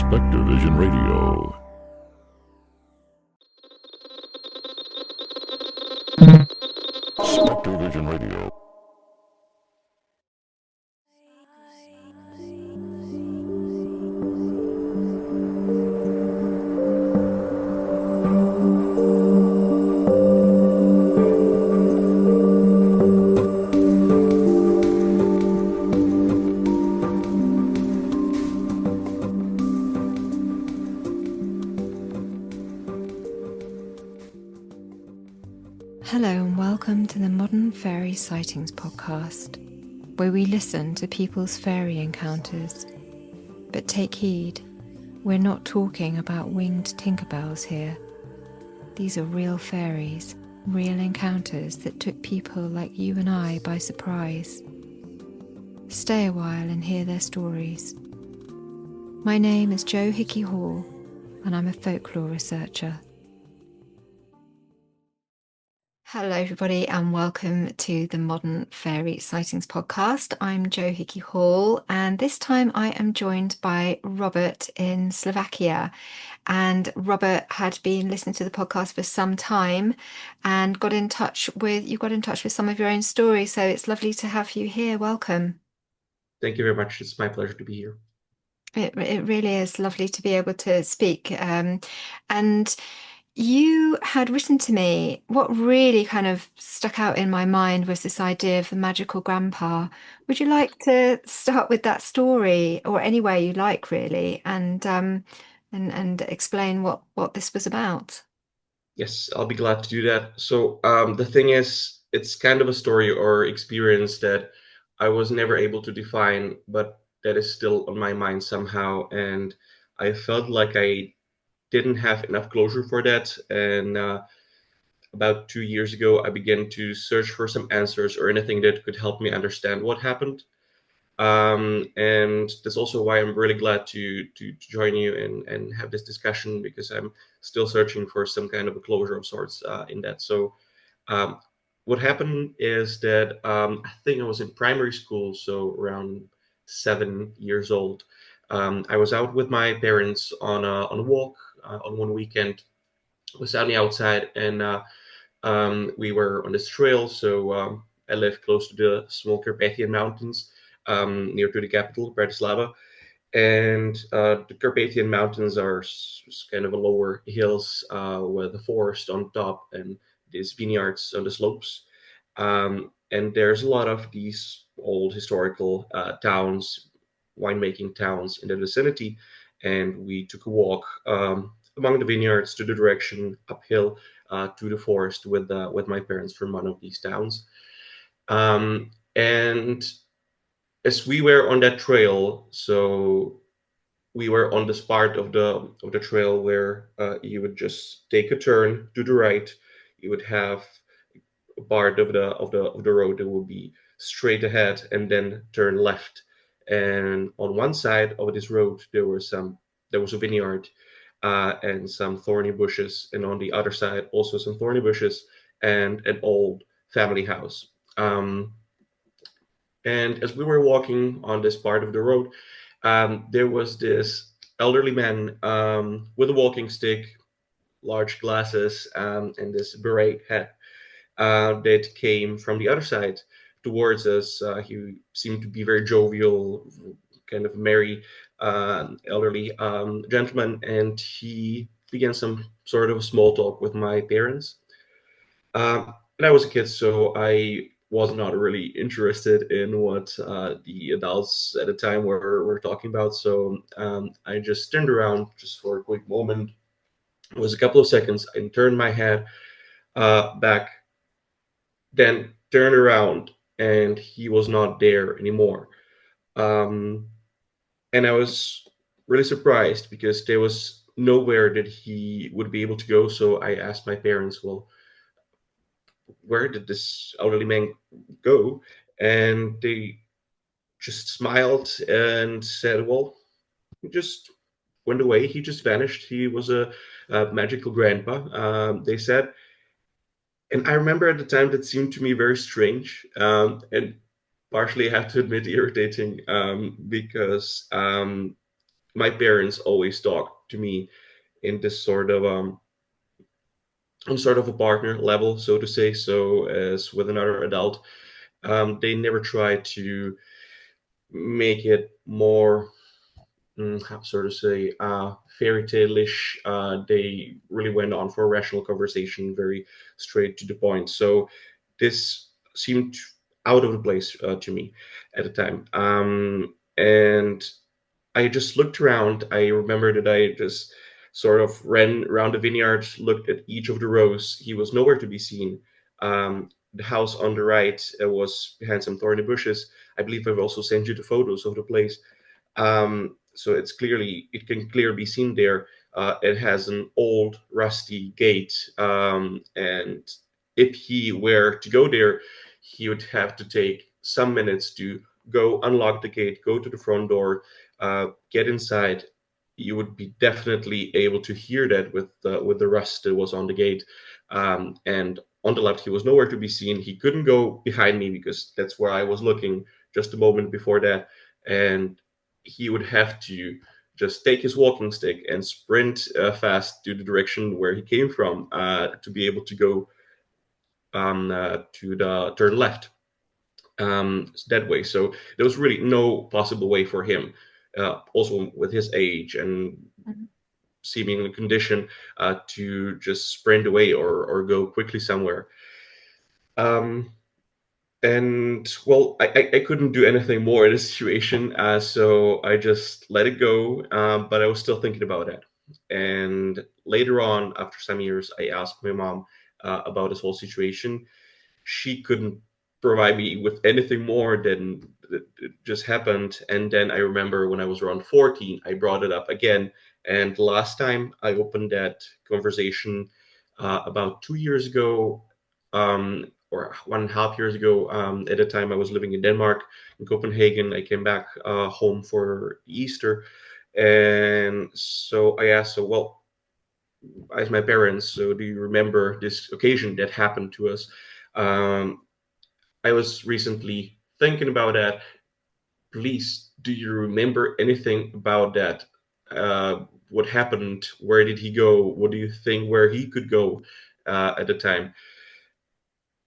SpectreVision Radio. SpectreVision Radio. Hello and welcome to the Modern Fairy Sightings Podcast, where we listen to people's fairy encounters. But take heed, we're not talking about winged Tinkerbells here. These are real fairies, real encounters that took people like you and I by surprise. Stay a while and hear their stories. My name is Jo Hickey Hall, and I'm a folklore researcher. Hello everybody and welcome to the Modern Fairy Sightings Podcast. I'm Jo Hickey Hall and this time I am joined by Robert in Slovakia. And Robert had been listening to the podcast for some time and you got in touch with some of your own stories. So it's lovely to have you here. Welcome. Thank you very much. It's my pleasure to be here. It really is lovely to be able to speak. And you had written to me, what really kind of stuck out in my mind was this idea of the magical grandpa. Would you like to start with that story, or any way you like, really, and explain what this was about? Yes, I'll be glad to do that. So the thing is, it's kind of a story or experience that I was never able to define, but that is still on my mind somehow. And I felt like I didn't have enough closure for that. And about 2 years ago, I began to search for some answers or anything that could help me understand what happened. And that's also why I'm really glad to join you and have this discussion, because I'm still searching for some kind of a closure of sorts in that. So what happened is that I think I was in primary school, so around 7 years old. I was out with my parents on a walk on one weekend. It was sunny outside, and we were on this trail. So I live close to the small Carpathian Mountains, near to the capital, Bratislava. And the Carpathian Mountains are kind of a lower hills with a forest on top and these vineyards on the slopes. And there's a lot of these old historical towns, winemaking towns in the vicinity. And we took a walk among the vineyards to the direction uphill to the forest with my parents from one of these towns. And as we were on that trail, so we were on this part of the trail where you would just take a turn to the right. You would have a part of the road that would be straight ahead and then turn left. And on one side of this road there was a vineyard and some thorny bushes, and on the other side also some thorny bushes and an old family house. And as we were walking on this part of the road, there was this elderly man with a walking stick, large glasses, and this beret hat that came from the other side towards us. He seemed to be very jovial, kind of merry, elderly gentleman, and he began some sort of small talk with my parents. And I was a kid, so I was not really interested in what the adults at the time were talking about. So I just turned around just for a quick moment. It was a couple of seconds. I turned my head back, then turned around, and he was not there anymore. And I was really surprised because there was nowhere that he would be able to go. So I asked my parents, well, where did this elderly man go? And they just smiled and said, well, he just went away. He just vanished. He was a magical grandpa, they said. And I remember at the time that seemed to me very strange, and partially, I have to admit, irritating, because my parents always talked to me in this sort of a partner level, so to say. So as with another adult, they never try to make it more, how sort of say, fairy tale-ish. They really went on for a rational conversation, very straight to the point. So this seemed out of the place to me at the time. And I just looked around. I remember that I just sort of ran around the vineyard, looked at each of the rows. He was nowhere to be seen. The house on the right was behind some thorny bushes. I believe I've also sent you the photos of the place. So it can clearly be seen there. It has an old rusty gate, and if he were to go there, he would have to take some minutes to go unlock the gate, go to the front door, get inside. You would be definitely able to hear that with the rust that was on the gate. And on the left, he was nowhere to be seen. He couldn't go behind me because that's where I was looking just a moment before that. And he would have to just take his walking stick and sprint fast to the direction where he came from to be able to go to the turn left that way. So there was really no possible way for him, also with his age and seeming condition, to just sprint away or go quickly somewhere. And well, I couldn't do anything more in this situation, so I just let it go. But I was still thinking about it. And later on, after some years, I asked my mom about this whole situation. She couldn't provide me with anything more than it just happened. And then I remember when I was around 14, I brought it up again. And the last time I opened that conversation, about 2 years ago, or 1.5 years ago. At the time, I was living in Denmark, in Copenhagen. I came back home for Easter. And so I asked, so, well, as my parents, so do you remember this occasion that happened to us? I was recently thinking about that. Please, do you remember anything about that? What happened? Where did he go? What do you think where he could go at the time?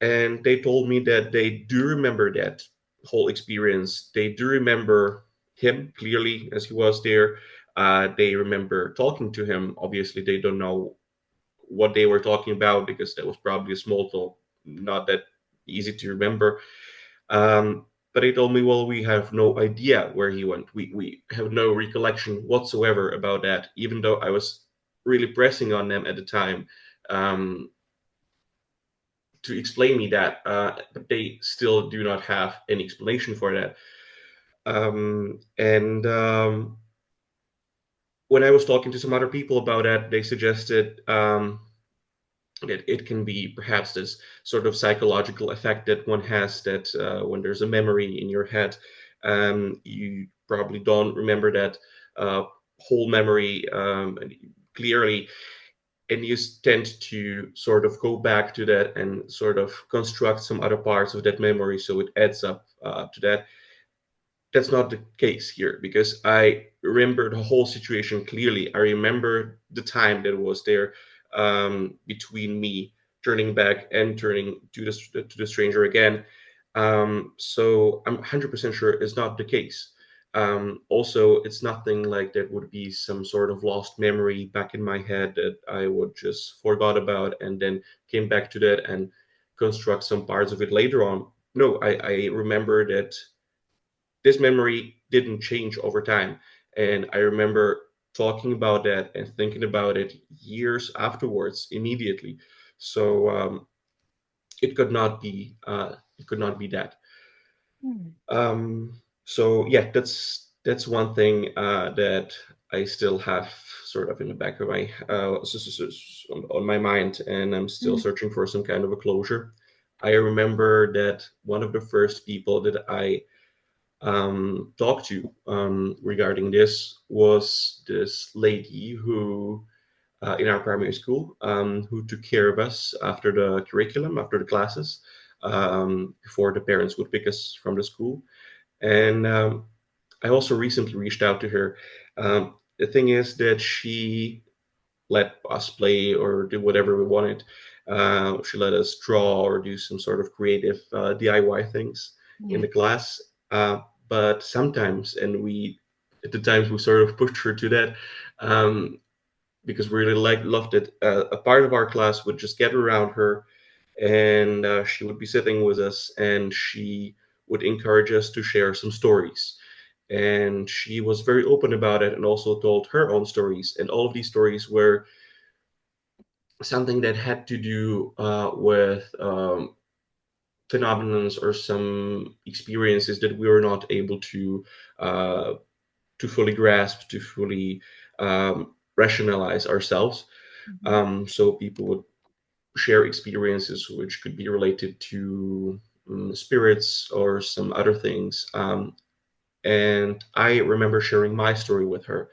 And they told me that they do remember that whole experience. They do remember him clearly as he was there. They remember talking to him. Obviously, they don't know what they were talking about because that was probably a small talk, not that easy to remember. But they told me, well, we have no idea where he went. We have no recollection whatsoever about that, even though I was really pressing on them at the time. To explain me that, but they still do not have any explanation for that. And when I was talking to some other people about that, they suggested that it can be perhaps this sort of psychological effect that one has, that when there's a memory in your head, you probably don't remember that whole memory clearly, and you tend to sort of go back to that and sort of construct some other parts of that memory so it adds up to that. That's not the case here because I remember the whole situation clearly. I remember the time that was there between me turning back and turning to the stranger again. So I'm 100% sure it's not the case. Also, it's nothing like that would be some sort of lost memory back in my head that I would just forgot about and then came back to that and construct some parts of it later on. No, I remember that this memory didn't change over time. And I remember talking about that and thinking about it years afterwards, immediately. So it could not be that. So yeah, that's one thing that I still have sort of in the back of my on my mind, and I'm still searching for some kind of a closure. I remember that one of the first people that I talked to regarding this was this lady who, in our primary school, who took care of us after the curriculum, after the classes, before the parents would pick us from the school. And I also recently reached out to her. The thing is that she let us play or do whatever we wanted. She let us draw or do some sort of creative DIY things in Yeah. the class. But sometimes, and we at the times we sort of pushed her to that, um, because we really loved it. A part of our class would just gather around her, and she would be sitting with us, and she would encourage us to share some stories. And she was very open about it, and also told her own stories. And all of these stories were something that had to do with phenomenons or some experiences that we were not able uh, to fully grasp, to fully rationalize ourselves. Mhm. So people would share experiences which could be related to spirits or some other things. And I remember sharing my story with her.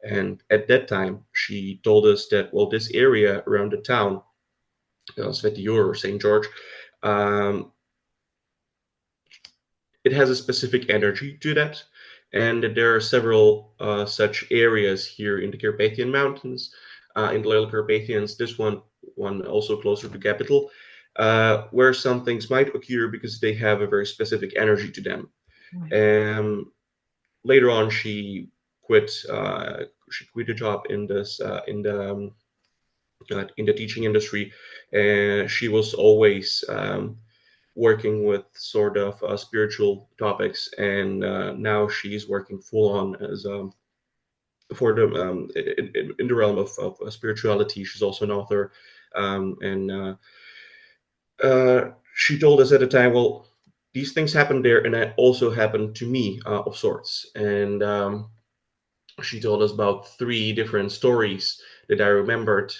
And at that time, she told us that, well, this area around the town, Svetior or St. George, um, it has a specific energy to that. And there are several such areas here in the Carpathian Mountains, in the Little Carpathians, this one also closer to capital, where some things might occur because they have a very specific energy to them. Right. And later on, quit. She quit a job in the teaching industry, and she was always working with sort of spiritual topics, and now she's working full on as for the in the realm of spirituality. She's also an author, and she told us at the time, well, these things happened there, and it also happened to me of sorts. And she told us about three different stories that I remembered.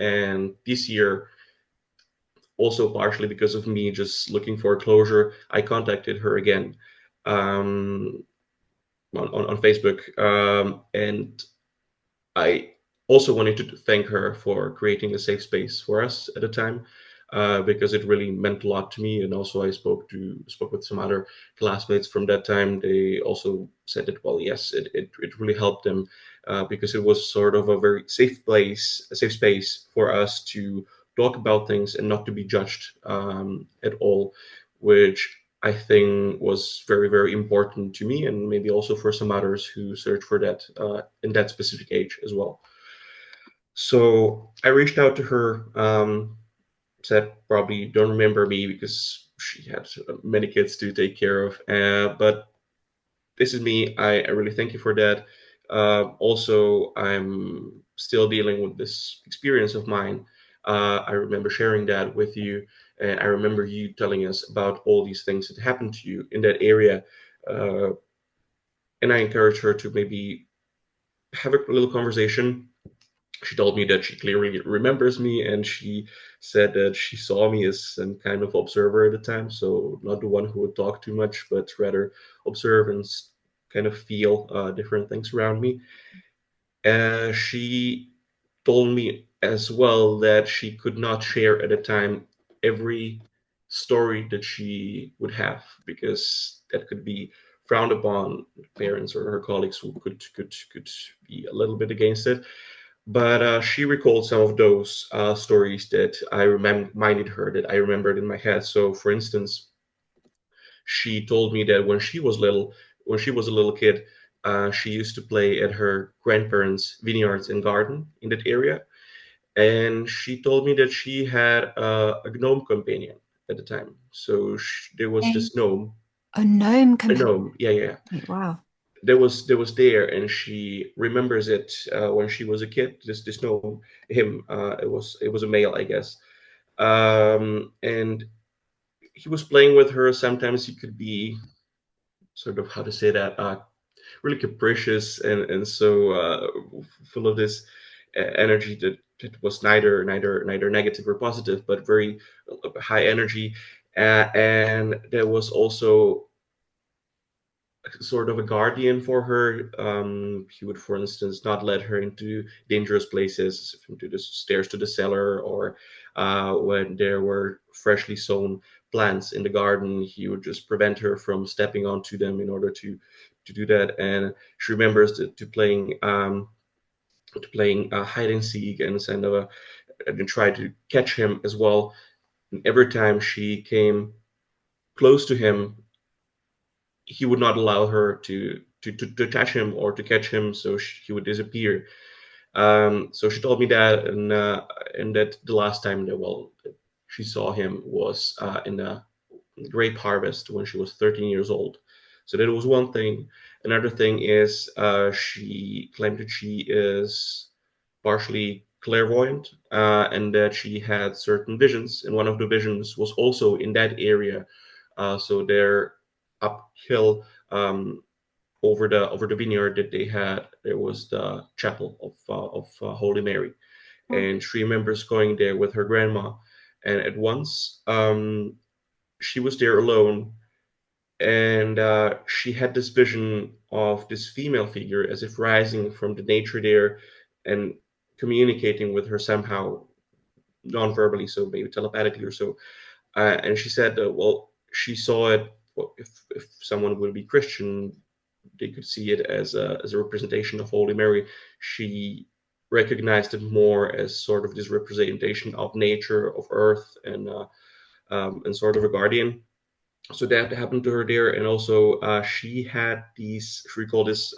And this year, also partially because of me just looking for closure, I contacted her again um, on Facebook. And I also wanted to thank her for creating a safe space for us at the time. Because it really meant a lot to me, and also I spoke with some other classmates from that time. They also said that, well, yes, it really helped them, because it was sort of a very a safe space for us to talk about things and not to be judged at all, which I think was very, very important to me, and maybe also for some others who search for that in that specific age as well. So I reached out to her, said probably don't remember me because she had many kids to take care of, but this is me. I really thank you for that. Also, I'm still dealing with this experience of mine. I remember sharing that with you, and I remember you telling us about all these things that happened to you in that area. Uh, and I encouraged her to maybe have a little conversation. She told me that she clearly remembers me, and she said that she saw me as some kind of observer at the time, so not the one who would talk too much, but rather observe and kind of feel different things around me. She told me as well that she could not share at the time every story that she would have, because that could be frowned upon. Parents or her colleagues who could be a little bit against it. But she recalled some of those stories that I reminded her that I remembered in my head. So, for instance, she told me that when she was a little kid, she used to play at her grandparents' vineyards and garden in that area. And she told me that she had a gnome companion at the time. So there was A, this gnome, a gnome a companion. gnome, yeah, yeah, yeah. Wow. There was there, and she remembers it when she was a kid. This gnome, him, it was a male, I guess. And he was playing with her. Sometimes he could be sort of, how to say that, really capricious, and so full of this energy that was neither negative or positive, but very high energy. And there was also sort of a guardian for her. He would, for instance, not let her into dangerous places, into the stairs to the cellar, or when there were freshly sown plants in the garden, he would just prevent her from stepping onto them in order to do that, and she remembers to playing hide and seek and try to catch him as well. And every time she came close to him, he would not allow her to touch him or to catch him, so he would disappear. So she told me that, and that the last time that she saw him was in the grape harvest when she was 13 years old. So that was one thing. Another thing is she claimed that she is partially clairvoyant, and that she had certain visions, and one of the visions was also in that area. So they're uphill, over the vineyard that they had. There was the chapel of Holy Mary, Oh, and she remembers going there with her grandma. And at once, she was there alone, and she had this vision of this female figure as if rising from the nature there and communicating with her somehow non-verbally, so maybe telepathically or so. And she said, well, she saw it. Well, if someone would be Christian, they could see it as a representation of Holy Mary. She recognized it more as sort of this representation of nature, of earth, and sort of a guardian. So that happened to her there, and also she had these. She recalled this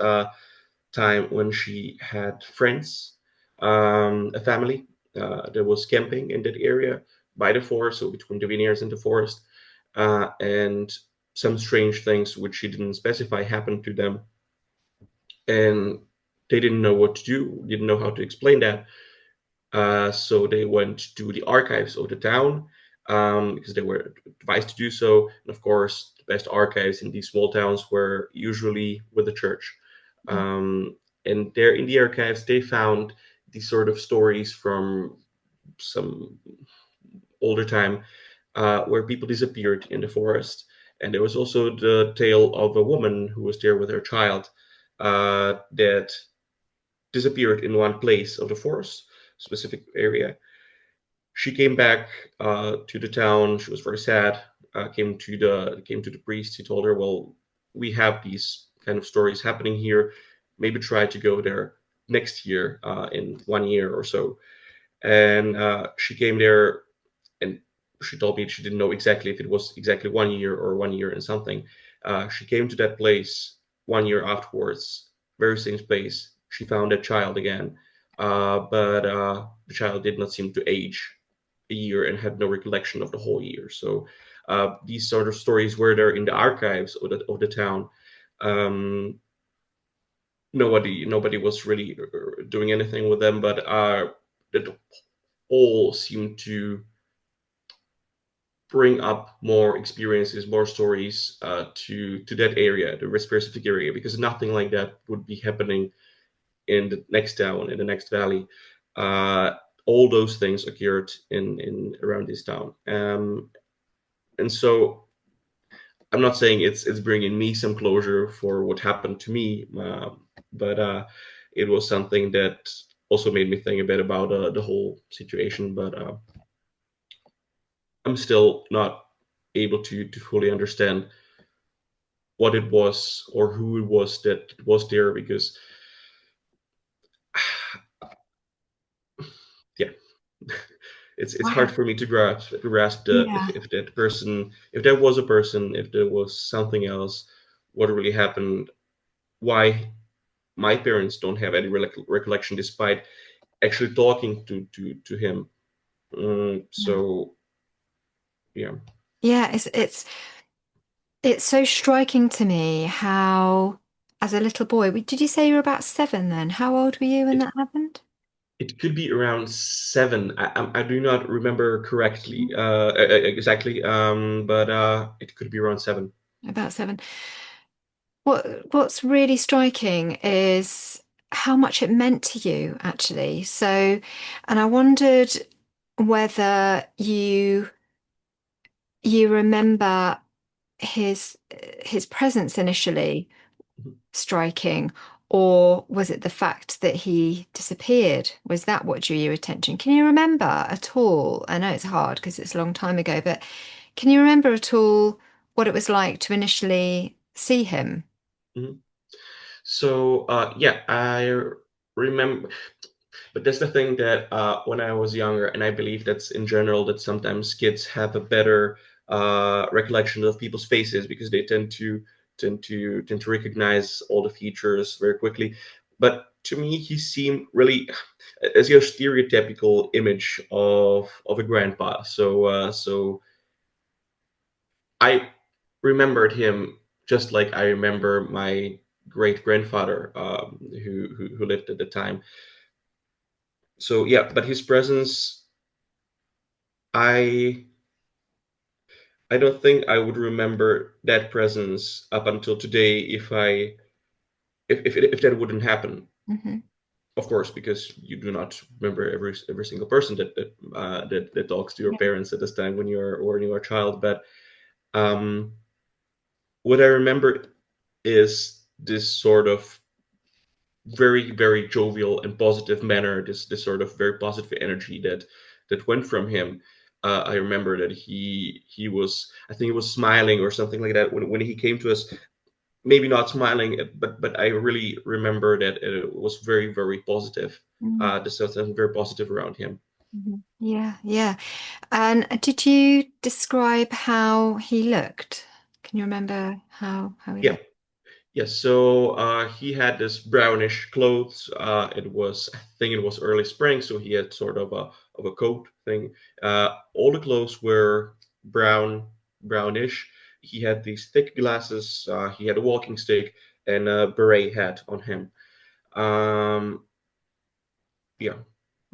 time when she had friends, a family that was camping in that area by the forest, so between the vineyards and the forest, and some strange things which she didn't specify happened to them, and they didn't know what to do, didn't know how to explain that. So they went to the archives of the town, because they were advised to do so. And of course, the best archives in these small towns were usually with the church. mm, And there in the archives, they found these sort of stories from some older time, where people disappeared in the forest. And there was also the tale of a woman who was there with her child, that disappeared in one place of the forest, specific area. She came back to the town. She was very sad. Came to the priest. He told her, "Well, we have these kind of stories happening here. Maybe try to go there next year, in 1 year or so." And she came there, and she told me she didn't know exactly if it was exactly 1 year or 1 year and something. She came to that place 1 year afterwards, very same place. She found that child again, but the child did not seem to age a year and had no recollection of the whole year. So these sort of stories were there in the archives of the town. Um, nobody was really doing anything with them, but it all seemed to bring up more experiences, more stories to that area, the specific area, because nothing like that would be happening in the next town, in the next valley. Uh, all those things occurred in around this town, and so I'm not saying it's bringing me some closure for what happened to me, but it was something that also made me think a bit about the whole situation. But I'm still not able to fully understand what it was or who it was that was there, because yeah, it's hard wow. for me to grasp the Yeah. if that person, if there was a person, if there was something else, what really happened, why my parents don't have any recollection despite actually talking to him. Yeah. So yeah. Yeah, it's so striking to me how, as a little boy, did you say you were about 7 then? How old were you when it that happened? it could be around 7. I do not remember correctly, exactly, but it could be around 7. About 7. What's really striking is how much it meant to you, actually. So, and I wondered whether you remember his presence initially Mhm. striking, or was it the fact that he disappeared? Was that what drew your attention? Can you remember at all? I know it's hard because it's a long time ago, but can you remember at all what it was like to initially see him? Mhm. So yeah, I remember. But that's the thing that when I was younger, and I believe that's in general that sometimes kids have a better recollection of people's faces because they tend to recognize all the features very quickly. But to me, he seemed really as your stereotypical image of a grandpa. So I remembered him just like I remember my great grandfather who lived at the time. So yeah, but his presence, I I don't think I would remember that presence up until today if that wouldn't happen. Hmm. Of course, because you do not remember every single person that talks to your Yeah. parents at this time when you are a child. But um, what I remember is this sort of very jovial and positive manner, this sort of very positive energy that went from him. I remember that he was, I think he was smiling or something like that when he came to us. Maybe not smiling, but I really remember that it was very positive. There's something very positive around him. Mm-hmm. Yeah, yeah. And did you describe how he looked? Can you remember how he Yeah, looked? yes. So he had this brownish clothes. It was, I think it was early spring, so he had sort of a coat thing. All the clothes were brownish. He had these thick glasses. He had a walking stick and a beret hat on him. Um, yeah.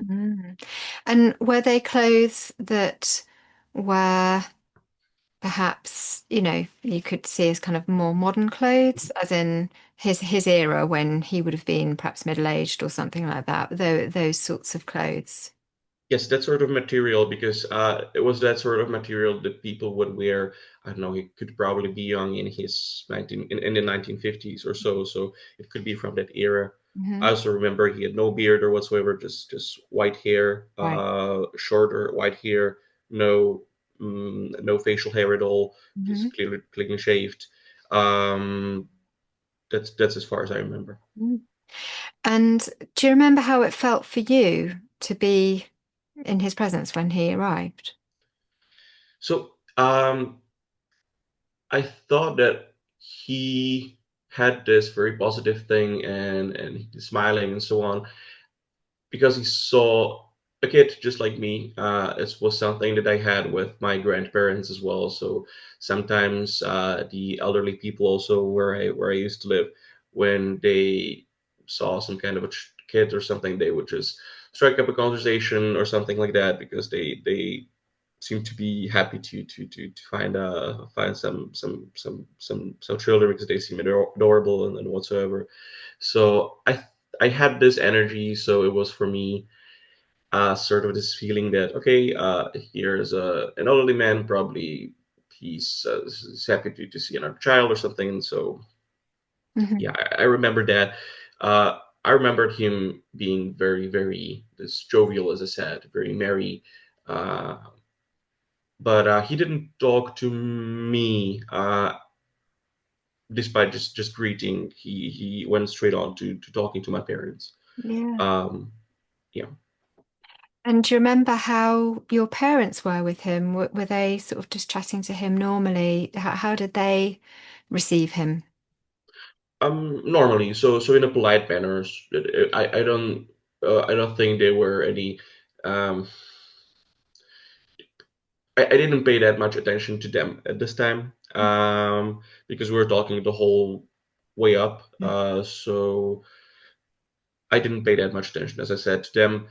Mm. And were they clothes that were perhaps, you could see as kind of more modern clothes, as in his era when he would have been perhaps middle-aged or something like that, those sorts of clothes. Yes, that sort of material, because it was that sort of material that people would wear. I don't know, he could probably be young in his 19 in the 1950s or so, so it could be from that era. I Hmm. also remember he had no beard or whatsoever, just white hair, Right. shorter white hair, no no facial hair at all, Hmm. just clearly clean shaved. Um, that's as far as I remember. And do you remember how it felt for you to be in his presence when he arrived? So I thought that he had this very positive thing and he's smiling and so on because he saw a kid just like me. It was something that I had with my grandparents as well. So sometimes the elderly people also where I used to live, when they saw some kind of a kid or something, they would just strike up a conversation or something like that because they seem to be happy to find some children because they seem adorable and whatsoever. So I had this energy, so it was for me sort of this feeling that okay, here's an elderly man, probably he's happy to see another child or something. And so yeah, Hmm. I remember that. I remembered him being very this jovial, as I said, very merry. Uh, but he didn't talk to me despite just greeting. He went straight on to talking to my parents. Yeah. Um, yeah. And do you remember how your parents were with him? Were they sort of just chatting to him normally? How did they receive him? Normally, so in a polite manner. I don't think there were any. Um, I didn't pay that much attention to them at this time because we were talking the whole way up. So I didn't pay that much attention, as I said to them.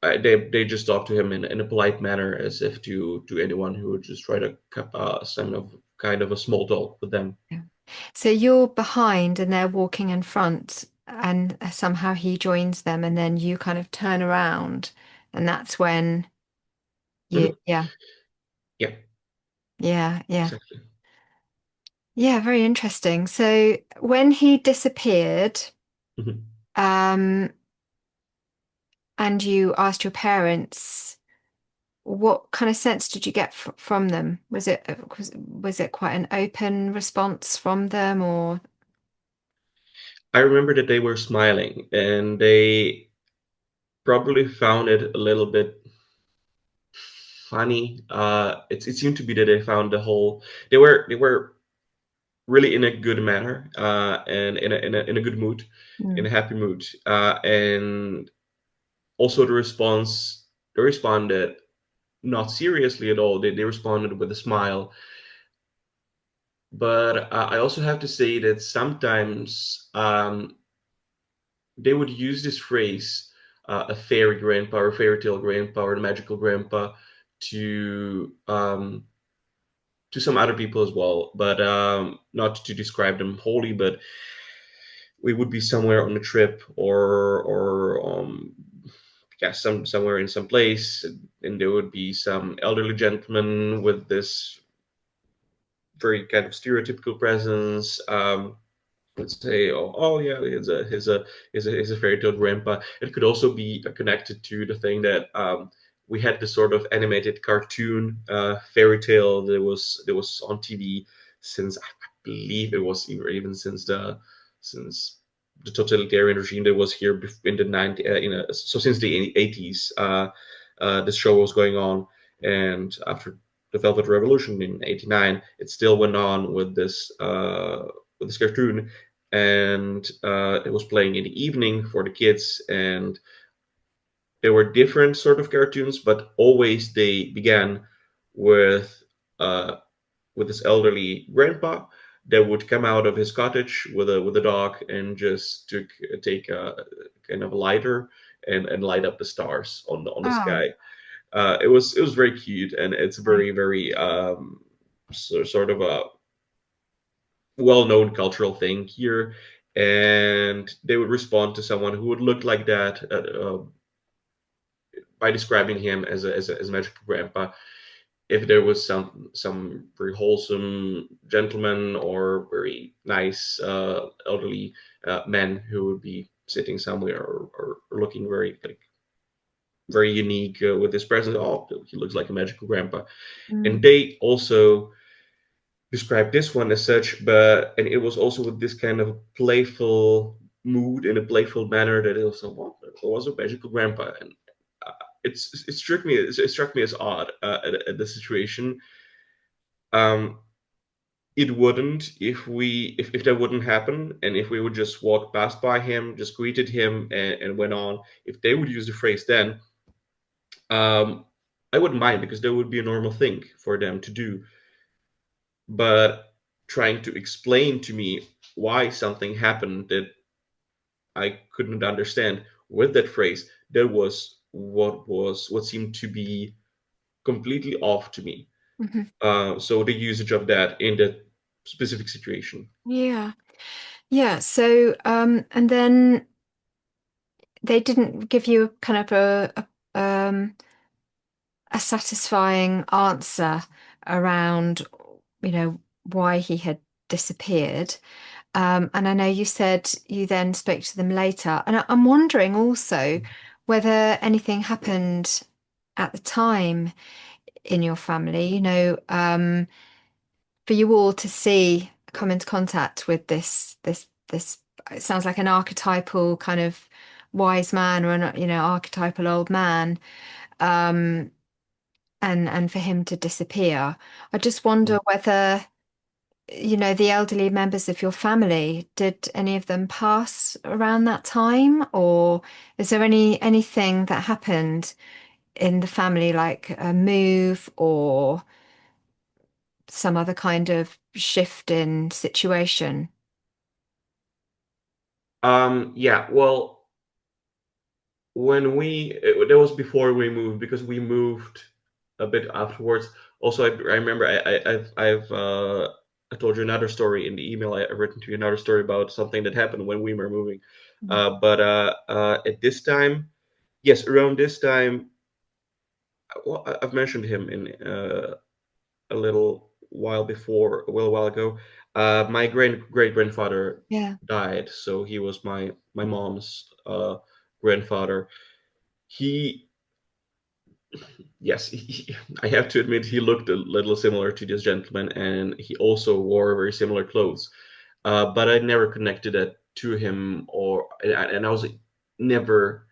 They just talked to him in a polite manner, as if to anyone who would just try to some of kind of a small talk with them. Yeah. So you're behind and they're walking in front, and somehow he joins them, and then you kind of turn around, and that's when Mhm. yeah, Yeah, yeah, yeah, exactly. yeah, very interesting. So when he disappeared, Mhm. um, and you asked your parents, what kind of sense did you get from them? Was it quite an open response from them, or? I remember that they were smiling, and they probably found it a little bit funny. It seemed to be that they found the whole. They were really in a good manner, and in a good mood, in a Mm. happy mood, and also the response. They responded not seriously at all. They responded with a smile. But I also have to say that sometimes they would use this phrase, a fairy grandpa or fairy tale grandpa or the magical grandpa, to to some other people as well, but not to describe them wholly. But we would be somewhere on a trip, or yeah, somewhere in some place, and there would be some elderly gentleman with this very kind of stereotypical presence. Would say, oh yeah, he's a fairy tale grandpa. It could also be connected to the thing that we had this sort of animated cartoon fairy tale that was on TV since, I believe it was even since the totalitarian regime that was here in the 90 so since the 80s. This show was going on, and after the Velvet Revolution in '89, it still went on with this cartoon, and it was playing in the evening for the kids, and there were different sort of cartoons, but always they began with uh, with this elderly grandpa that would come out of his cottage with a dog and just take a kind of a lighter and light up the stars on the Oh, sky. It was very cute, and it's right. very sort of a well-known cultural thing here, and they would respond to someone who would look like that by describing him as a magical grandpa. If there was some very wholesome gentleman or very nice elderly man who would be sitting somewhere, or looking very like very unique with his presence, oh, he looks like a magical grandpa. And Mm. they also describe this one as such, but and it was also with this kind of playful mood, in a playful manner, that it was, well, it was a magical grandpa. And it struck me as odd at the situation. um it wouldn't, if that wouldn't happen, and if we would just walk past by him, just greeted him, and went on. If they would use the phrase then, um I wouldn't mind, because that would be a normal thing for them to do. But trying to explain to me why something happened that I couldn't understand with that phrase, that was what seemed to be completely off to me. Mhm. So the usage of that in that specific situation. Yeah. Yeah. So, and then they didn't give you kind of a satisfying answer around, why he had disappeared. And I know you said you then spoke to them later. And I'm wondering also whether anything happened at the time in your family, for you all to come into contact with this, it sounds like an archetypal kind of wise man, or an, archetypal old man. Um, and for him to disappear. I just wonder whether, the elderly members of your family, did any of them pass around that time, or is there anything that happened in the family, like a move or some other kind of shift in situation? Yeah, well, that was before we moved, because we moved a bit afterwards. Also, I remember I told you another story in the email. I've written to you another story about something that happened when we were moving. Mhm. But at this time, yes, around this time, well, I've mentioned him in a little while before, a little while ago. My great grandfather Yeah. died, so he was my mom's grandfather. He, yes, I have to admit, he looked a little similar to this gentleman, and he also wore very similar clothes. But I never connected that to him, and I was never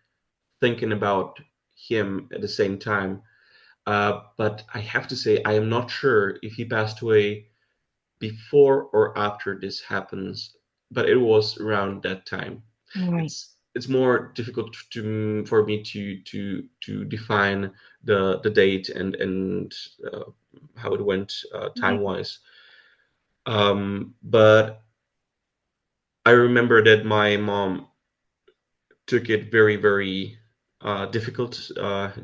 thinking about him at the same time. But I have to say, I am not sure if he passed away before or after this happens, but it was around that time. Right. It's more difficult for me to define the date and how it went time wise. But I remember that my mom took it very, very difficult.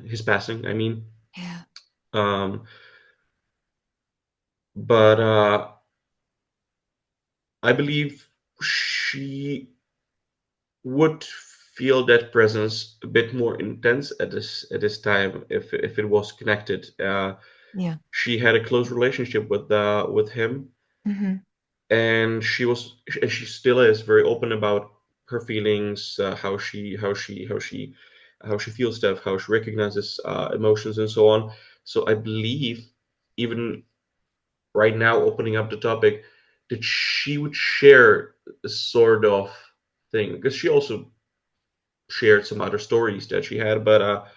His passing, I mean. Yeah. Um, but I believe she would feel that presence a bit more intense at this time if it was connected. Yeah. She had a close relationship with him, Hmm. and she still is very open about her feelings, how she feels stuff, how she recognizes emotions, and so on. So I believe, even right now, opening up the topic, that she would share a sort of thing, because she also shared some other stories that she had, but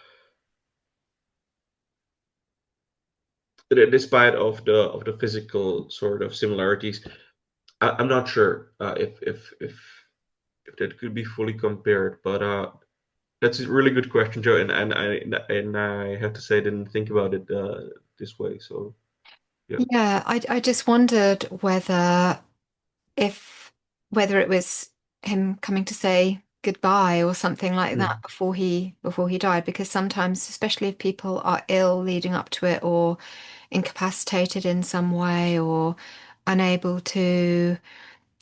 despite of the physical sort of similarities, I'm not sure if that could be fully compared. But that's a really good question, Joe, and I have to say I didn't think about it this way. So yeah. Yeah, I just wondered if whether it was him coming to say goodbye or something like that Mm, before he died, because sometimes, especially if people are ill leading up to it or incapacitated in some way or unable to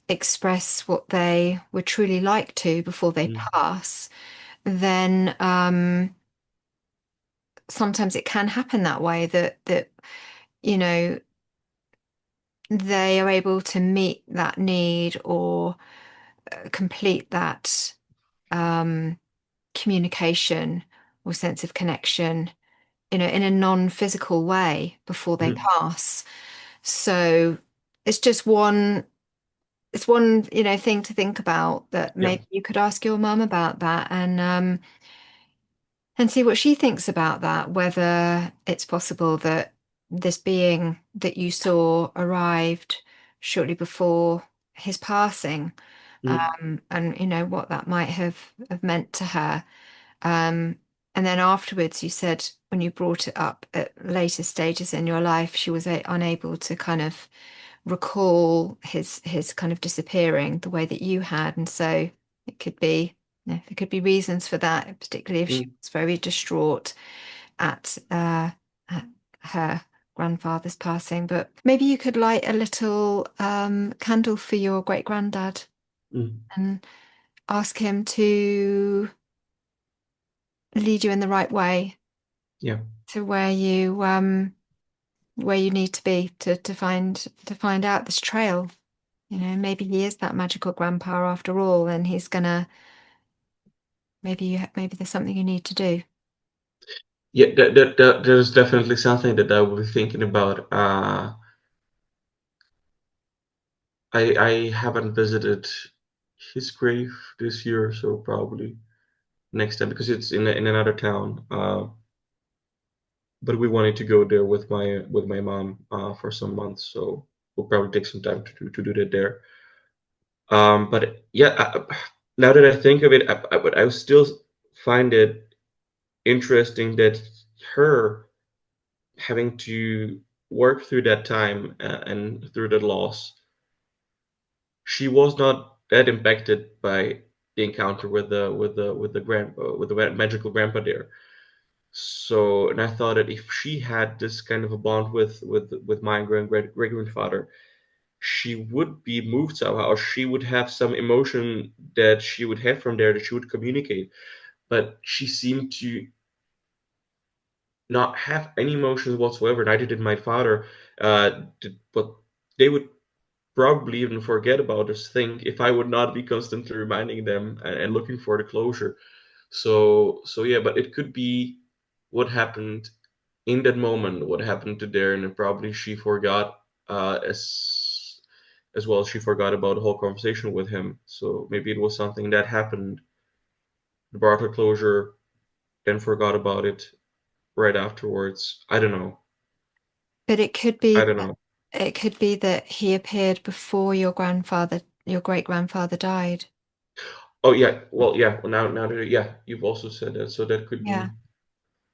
express what they would truly like to before they mm, pass, then sometimes it can happen that way that you know they are able to meet that need or complete that um, communication or sense of connection, in a non-physical way before they mm, pass. So it's just one thing to think about, that yeah. maybe you could ask your mum about that and see what she thinks about that, whether it's possible that this being that you saw arrived shortly before his passing, Mm, and what that might have meant to her. Um, and then afterwards, you said when you brought it up at later stages in your life, she was unable to kind of recall his kind of disappearing the way that you had, and so it could be there could be reasons for that, particularly if she mm, was very distraught at her grandfather's passing. But maybe you could light a little candle for your great granddad mm, and ask him to lead you in the right way yeah. to where you need to be to find out this trail. Maybe he is that magical grandpa after all, and he's gonna maybe there's something you need to do. Yeah, there's definitely something that I will be thinking about. I haven't visited his grave this year, so probably next time, because it's in another town. But we wanted to go there with my mom for some months, so we'll probably take some time to do that there. But yeah, now that I think of it, I would still find it interesting that her having to work through that time and through that loss, she was not that impacted by the encounter with the magical grandpa there. So, and I thought that if she had this kind of a bond with my great grandfather, she would be moved somehow, or she would have some emotion that she would have from there that she would communicate. But she seemed to not have any emotions whatsoever. Neither did my father. But they would probably even forget about this thing if I would not be constantly reminding them and looking for the closure. So yeah, but it could be what happened in that moment, what happened to Darren, and probably she forgot as as well. She forgot about the whole conversation with him. So maybe it was something that happened, brought her closure, then forgot about it right afterwards. I don't know. But I don't know. it could be that he appeared before your great grandfather died. Oh yeah, well yeah. Well, now that yeah, you've also said that, so Yeah.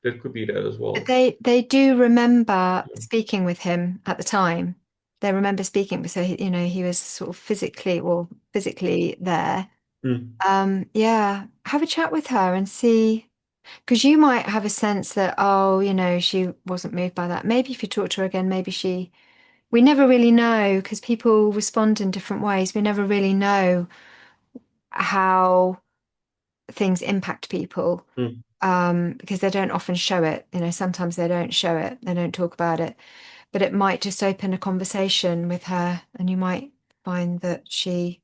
that could be that as But well. they do remember speaking with him at the time. They remember speaking, so he was sort of physically there. Mm, Yeah, have a chat with her and see, because you might have a sense that, oh, she wasn't moved by that. Maybe if you talk to her again, we never really know because people respond in different ways. We never really know how things impact people, mm, because they don't often show it. Sometimes they don't show it, they don't talk about it, but it might just open a conversation with her, and you might find that she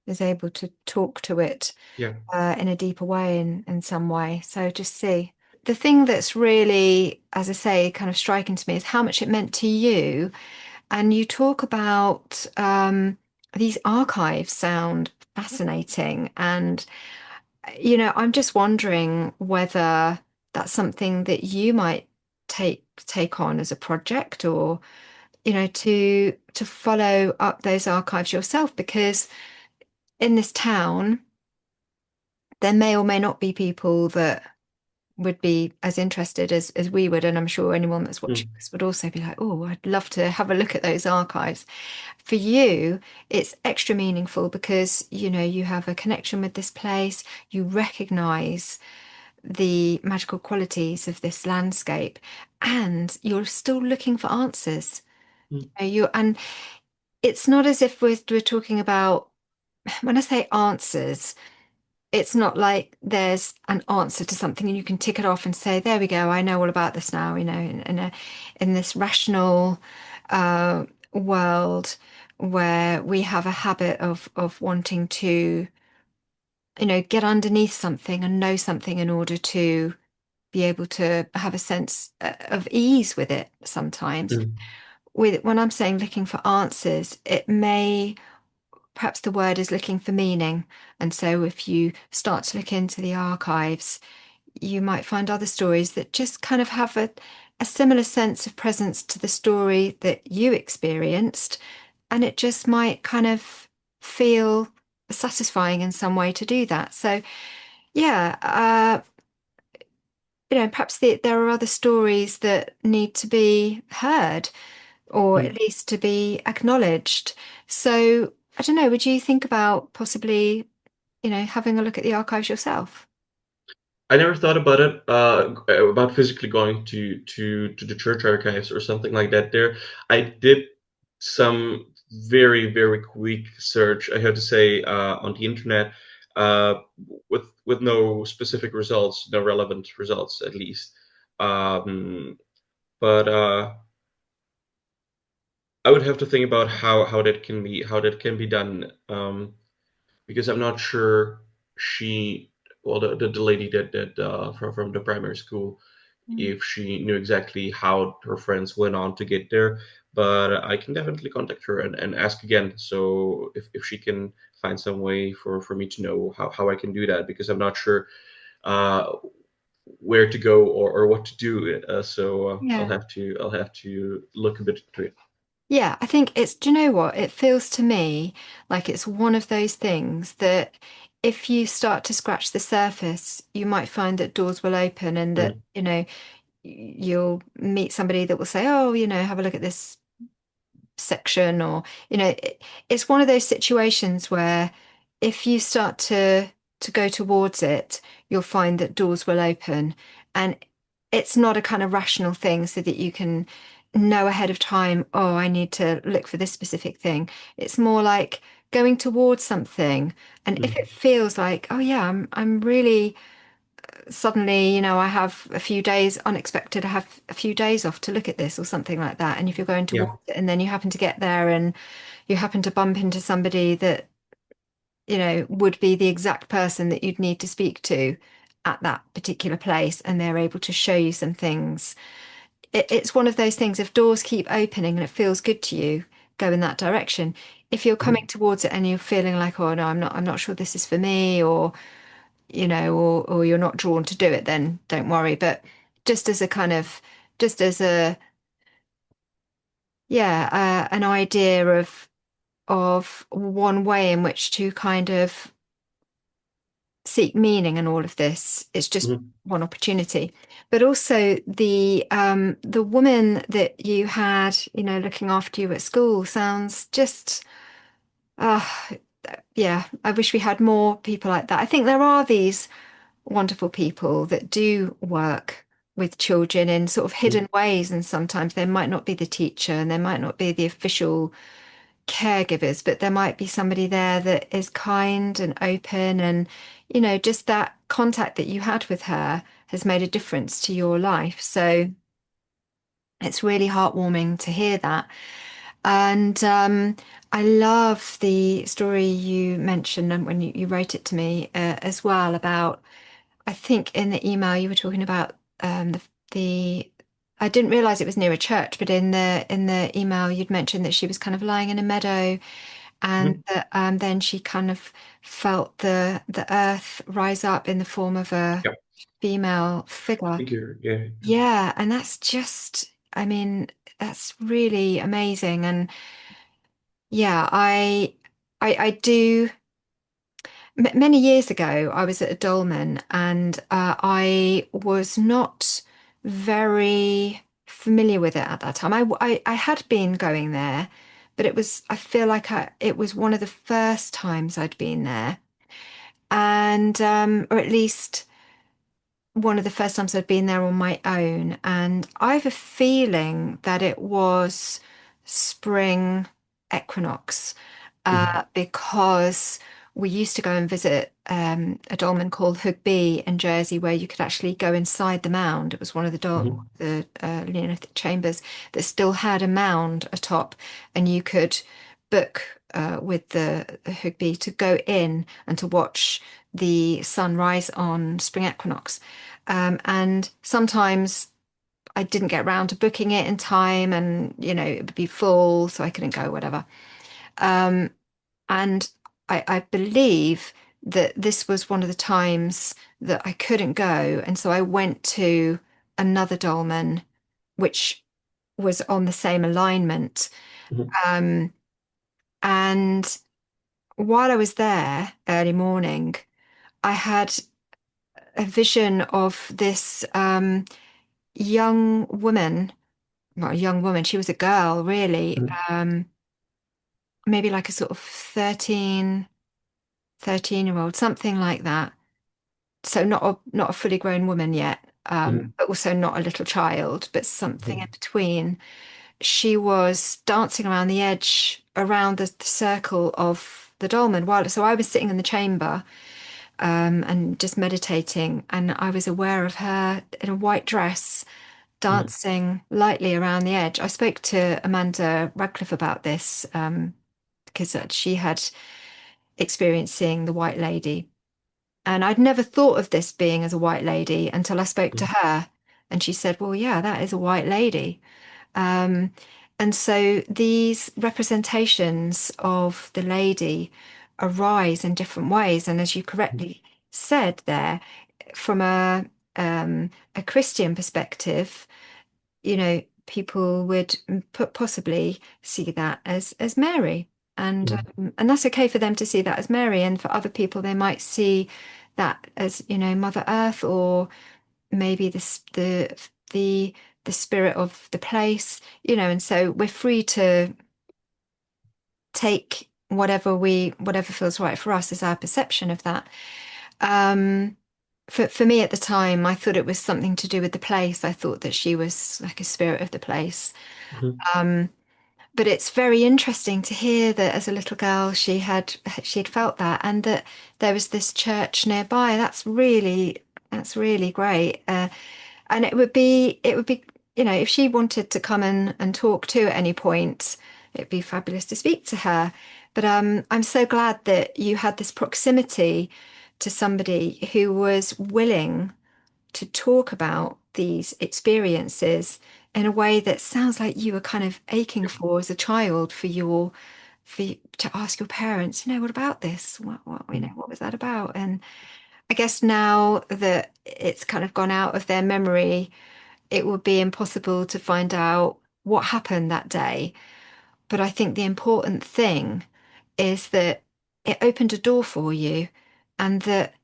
is able to talk to it yeah. in a deeper way in some way. So just see. The thing that's really, as I say, kind of striking to me is how much it meant to you. And you talk about these archives sound fascinating. And, I'm just wondering whether that's something that you might take on as a project, or, to follow up those archives yourself, because in this town, there may or may not be people that would be as interested as we would. And I'm sure anyone that's watching Mm, this would also be like, oh, I'd love to have a look at those archives. For you, it's extra meaningful because, you have a connection with this place, you recognize the magical qualities of this landscape, and you're still looking for answers. mm, And it's not as if we're talking about, when I say answers, it's not like there's an answer to something and you can tick it off and say, there we go, I know all about this now, in this rational world where we have a habit of wanting to, get underneath something and know something in order to be able to have a sense of ease with it sometimes. mm, When I'm saying looking for answers, it may, perhaps the word is looking for meaning. And so if you start to look into the archives, you might find other stories that just kind of have a similar sense of presence to the story that you experienced. And it just might kind of feel satisfying in some way to do that. So, yeah, perhaps there are other stories that need to be heard, or at mm. least to be acknowledged. So, I don't know, would you think about possibly, having a look at the archives yourself? I never thought about it, about physically going to the church archives or something like that. There, I did some very quick search, I have to say, on the internet, uh, with no specific results, no relevant results at least. Um, but I would have to think about how that can be done, because I'm not sure she, well, the lady that from the primary school, Mm. if she knew exactly how her friends went on to get there. But I can definitely contact her and ask again. So if she can find some way for me to know how I can do that, because I'm not sure uh, where to go or what to do. Yeah. I'll have to look a bit into it. Yeah, I think do you know what? It feels to me like it's one of those things that if you start to scratch the surface, you might find that doors will open, and that, Mm, you'll meet somebody that will say, oh, have a look at this section, or it's one of those situations where if you start to go towards it, you'll find that doors will open. And it's not a kind of rational thing so that you can know ahead of time, oh, I need to look for this specific thing. It's more like going towards something, and if mm, it feels like, oh yeah, I'm really suddenly, I have a few days unexpected, I have a few days off to look at this or something like that. And if you're going yeah. towards it and then you happen to get there and you happen to bump into somebody that, would be the exact person that you'd need to speak to at that particular place, and they're able to show you some things. It's one of those things, if doors keep opening and it feels good to you, go in that direction. if you're Mhm. coming towards it and you're feeling like, oh no, I'm not sure this is for me, or or you're not drawn to do it, then don't worry. But just as a kind of, just as a, yeah, an idea of one way in which to kind of seek meaning in all of this. It's just Mhm. one opportunity. But also the woman that you had, looking after you at school sounds just uh yeah, I wish we had more people like that. I think there are these wonderful people that do work with children in sort of Mhm. hidden ways, and sometimes they might not be the teacher and they might not be the official caregivers, but there might be somebody there that is kind and open, and just that contact that you had with her has made a difference to your life. So it's really heartwarming to hear that. And I love the story you mentioned and when you wrote it to me as well about, I think in the email you were talking about the I didn't realize it was near a church, but in the email you'd mentioned that she was kind of lying in a meadow, and Mhm. that then she kind of felt the earth rise up in the form of a Yeah, female figure. figure. Yeah. Yeah, and that's just, I mean, that's really amazing. And yeah, I do. Many years ago, I was at a dolmen, and I was not very familiar with it at that time. I had been going there, but I feel like it was one of the first times I'd been there. And, or at least one of the first times I'd been there on my own. And I have a feeling that it was spring equinox, Mhm. because we used to go and visit a dolmen called Hugby in Jersey, where you could actually go inside the mound. It was one of Mhm. the Neolithic chambers that still had a mound atop, and you could book with the Hugby to go in and to watch the sun rise on spring equinox. And sometimes I didn't get around to booking it in time, and it would be full, so I couldn't go, whatever. Um, and I believe that this was one of the times that I couldn't go. And so I went to another dolmen, which was on the same alignment. Mhm. Um, and while I was there early morning, I had a vision of this young woman, well, a young woman, she was a girl, really, Mhm. maybe like a sort of 13-year old, something like that. So not a fully grown woman yet, Mhm. but also not a little child, but something in Mhm. between. She was dancing around the edge, around the circle of the dolmen. So I was sitting in the chamber, and just meditating, and I was aware of her in a white dress Mhm. dancing lightly around the edge. I spoke to Amanda Radcliffe about this, because she had experienced seeing the White Lady. And I'd never thought of this being as a white lady until I spoke to Mhm. her. And she said, well, yeah, that is a white lady. Um, and so these representations of the lady arise in different ways. And as you correctly said there, from a Christian perspective, people would possibly see that as Mary, and Mhm. that's okay for them to see that as Mary, and for other people they might see that as Mother Earth, or maybe the the spirit of the place, and so we're free to take whatever feels right for us as our perception of that. Um, for me at the time, I thought it was something to do with the place. I thought that she was like a spirit of the place. Mhm. Um, but it's very interesting to hear that as a little girl she had felt that, and that there was this church nearby. That's really great. And it would be if she wanted to come and talk too at any point, it'd be fabulous to speak to her. But I'm so glad that you had this proximity to somebody who was willing to talk about these experiences in a way that sounds like you were kind of aching for as a child, for your for you to ask your parents, what about this? What was that about? And I guess now that it's kind of gone out of their memory, it would be impossible to find out what happened that day. But I think the important thing is that it opened a door for you, and that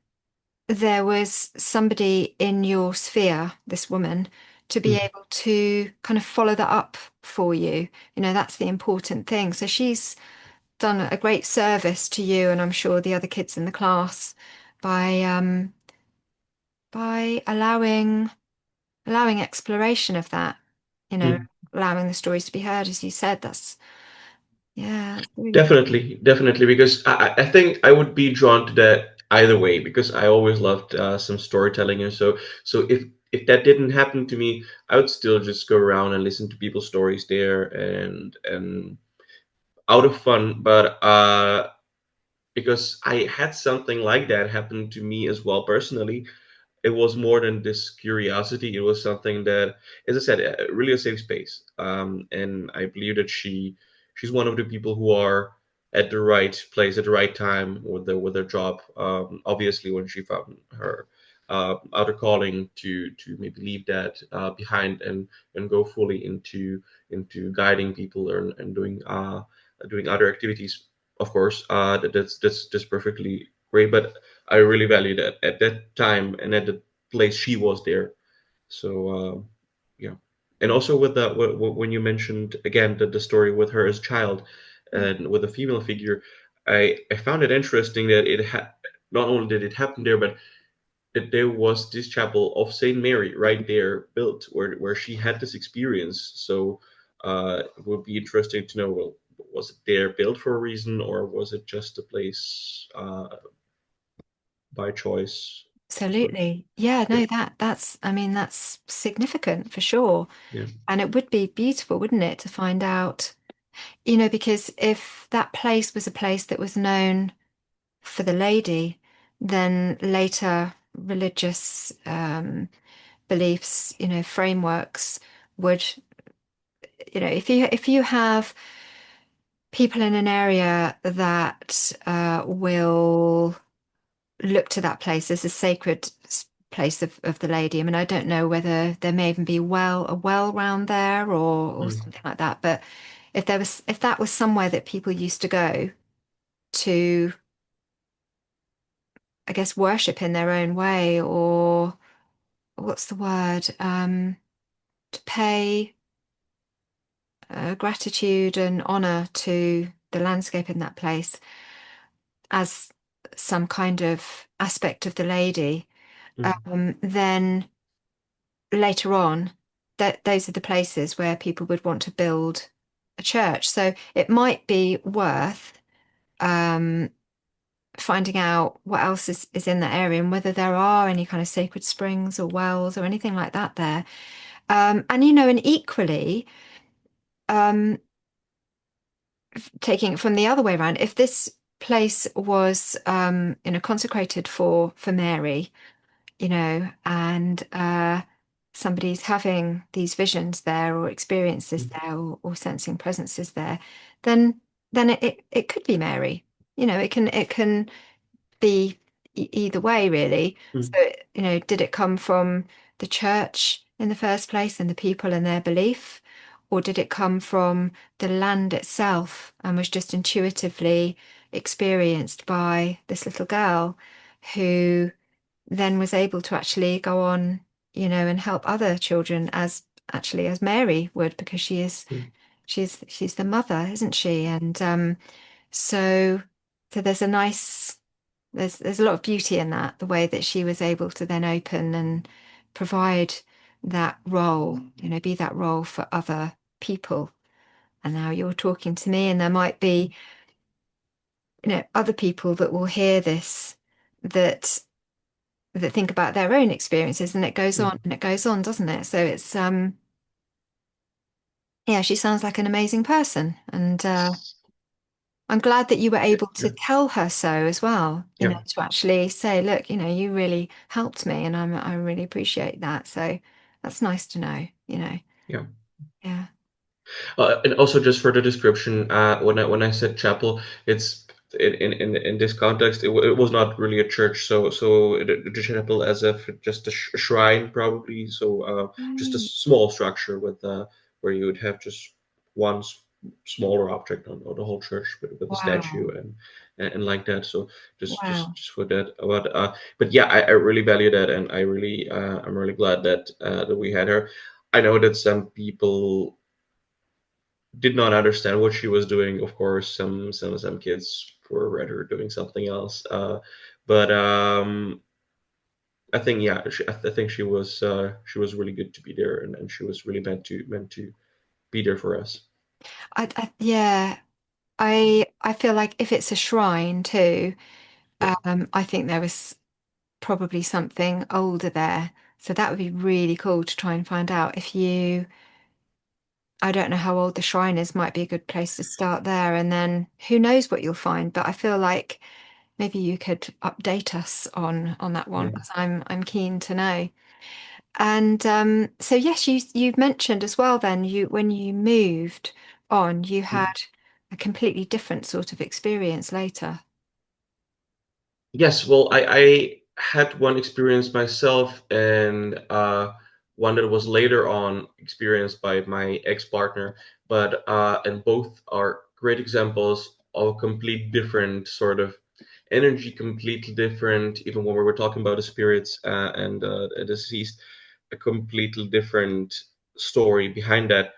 there was somebody in your sphere, this woman, to be Mm. able to kind of follow that up for you. That's the important thing. So she's done a great service to you, and I'm sure the other kids in the class, by allowing exploration of that, Mm. allowing the stories to be heard, as you said. That's really good. Definitely, because I think I would be drawn to that either way, because I always loved some storytelling, and so if that didn't happen to me, I would still just go around and listen to people's stories there, and out of fun, but because I had something like that happen to me as well personally. It was more than this curiosity. It was something that, as I said, really a safe space. And I believe that she's one of the people who are at the right place at the right time with their job. Obviously, when she found her outer calling to maybe leave that behind and go fully into guiding people and doing other activities. Of course, that's perfectly great. But I really value that at that time and at the place she was there. So yeah, and also with that, when you mentioned again the story with her as a child and with a female figure, I found it interesting that it had not only did it happen there, but that there was this chapel of Saint Mary right there built where she had this experience. So it would be interesting to know, well, was it there built for a reason, or was it just a place by choice? But Absolutely. Yeah, yeah, no, I mean, that's significant for sure. yeah. And it would be beautiful, wouldn't it, to find out, because if that place was a place that was known for the lady, then later religious beliefs, frameworks would, if you have people in an area that will look to that place as a sacred place of the lady. I mean, I don't know whether there may even be a well round there, or Mm, something like that. But if that was somewhere that people used to go to, I guess, worship in their own way, or what's the word? To pay gratitude and honor to the landscape in that place as some kind of aspect of the lady, mm, then later on, that those are the places where people would want to build a church. So it might be worth um, finding out what else is in that area, and whether there are any kind of sacred springs or wells or anything like that there. And equally, um, taking it from the other way around, if this place was consecrated for Mary, and somebody's having these visions there, or experiences mm, there, or sensing presences there, then it could be Mary. It can be either way, really. So, mm, did it come from the church in the first place and the people and their belief, or did it come from the land itself and was just intuitively experienced by this little girl who then was able to actually go on, and help other children, as Mary would, because mm, she's the mother, isn't she? And so so there's a lot of beauty in that, the way that she was able to then open and provide that role, be that role for other people. And now you're talking to me, and there might be, other people that will hear this, that think about their own experiences, and it goes on mm. and it goes on, doesn't it? So it's yeah, she sounds like an amazing person, and I'm glad that you were able to Yeah, tell her so as well, yeah, to actually say, look, you really helped me, and I really appreciate that. So that's nice to know. yeah. Yeah. And also, just for the description, when I said chapel, it's in this context, it was not really a church. So the chapel as if just a shrine, probably. So just a Right. small structure with where you would have just one smaller object on the whole church with a statue Wow. and like that. So Wow. just for that. But yeah, I really value that, and I'm really glad that we had her. I know that some people did not understand what she was doing. Of course, some kids were rather doing something else. But I think yeah, I think she was really good to be there, and she was really meant to be there for us. Yeah, I feel like if it's a shrine too, Yeah. I think there was probably something older there. So that would be really cool to try and find out if you, I don't know how old the shrine is, might be a good place to start there. And then who knows what you'll find. But I feel like maybe you could update us on that one Yeah. because I'm keen to know. And so yes, you've mentioned as well then you when you moved on, you Mm. had a completely different sort of experience later. Yes, well, I had one experience myself, and one that was later on experienced by my ex-partner, but and both are great examples of a complete different sort of energy, completely different. Even when we were talking about the spirits and the deceased, a completely different story behind that.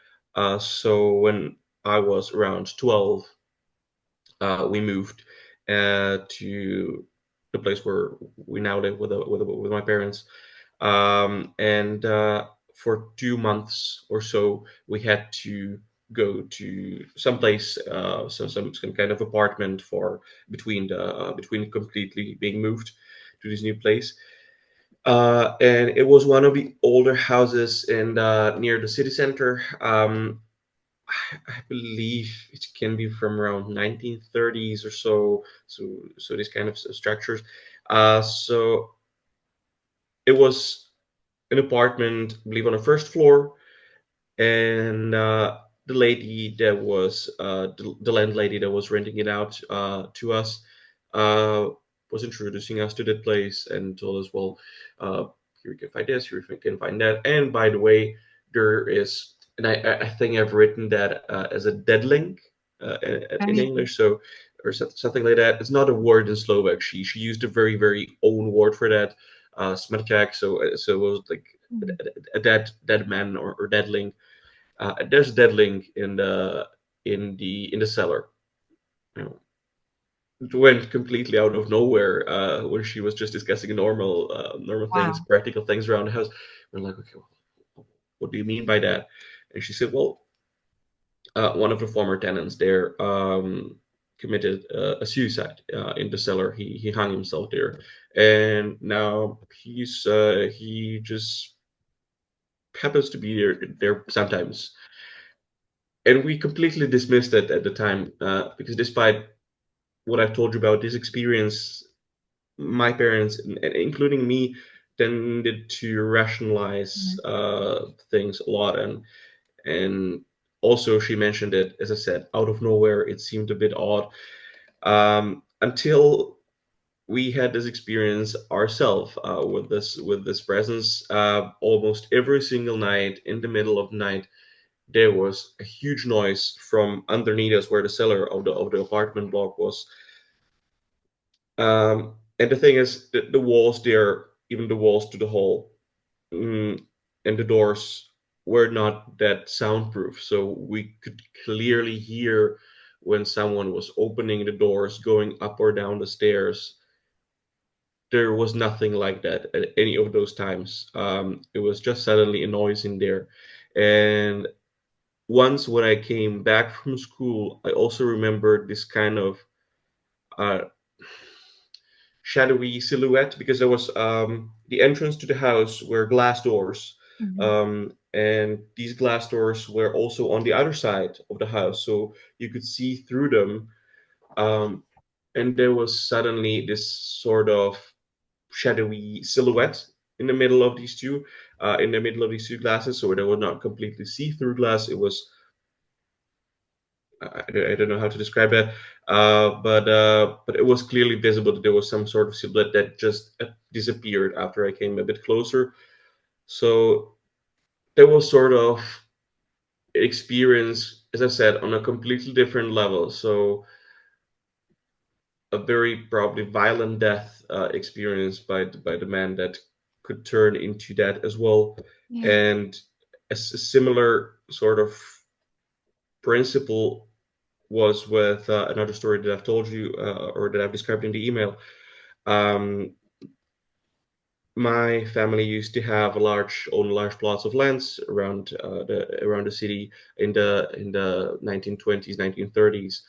So when I was around 12, we moved to the place where we now live with my parents. And for 2 months or so, we had to go to some place, some kind of apartment for between completely being moved to this new place. And it was one of the older houses in near the city center. I believe it can be from around 1930s or so. So these kind of structures. So it was an apartment, I believe, on the first floor, and the lady that was the landlady that was renting it out to us uh, was introducing us to that place and told us, well, uh, here you can find this, here you can find that, and by the way, there is, and I think I've written that as a dead link Oh, in yeah. English, so or something like that. It's not a word in Slovak. She used a very own word for that, smrťák. So it was like Mm. a dead man or dead link. There's a dead link in the cellar. You know, it went completely out of nowhere when she was just discussing normal things, Wow. practical things around the house. We're like, okay, well, what do you mean by that? And she said, well, one of the former tenants there committed a suicide in the cellar. He hung himself there, and now he just happens to be there sometimes. And we completely dismissed it at the time because despite what I've told you about this experience, my parents, and including me, tended to rationalize Mm. things a lot, and also she mentioned it, as I said, out of nowhere. It seemed a bit odd until we had this experience ourselves with this presence. Almost every single night, in the middle of the night, there was a huge noise from underneath us, where the cellar of the apartment block was. And the thing is, the walls there, even the walls to the hall, mm, and the doors were not that soundproof, so we could clearly hear when someone was opening the doors, going up or down the stairs. There was nothing like that at any of those times. It was just suddenly a noise in there. And once when I came back from school, I also remembered this kind of uh, shadowy silhouette, because there was the entrance to the house were glass doors, Mhm. and these glass doors were also on the other side of the house, so you could see through them. Um, and there was suddenly this sort of shadowy silhouette in the middle of these two, in the middle of these two glasses. So they were not completely see-through glass. It was I don't know how to describe that, but it was clearly visible that there was some sort of silhouette that just disappeared after I came a bit closer. So there was sort of experience, as I said, on a completely different level. So a very probably violent death experienced by the man that could turn into that as well, Yeah. and a similar sort of principle was with another story that I've told you or that I've described in the email. Um, my family used to have own large plots of lands around the city in the 1920s, 1930s.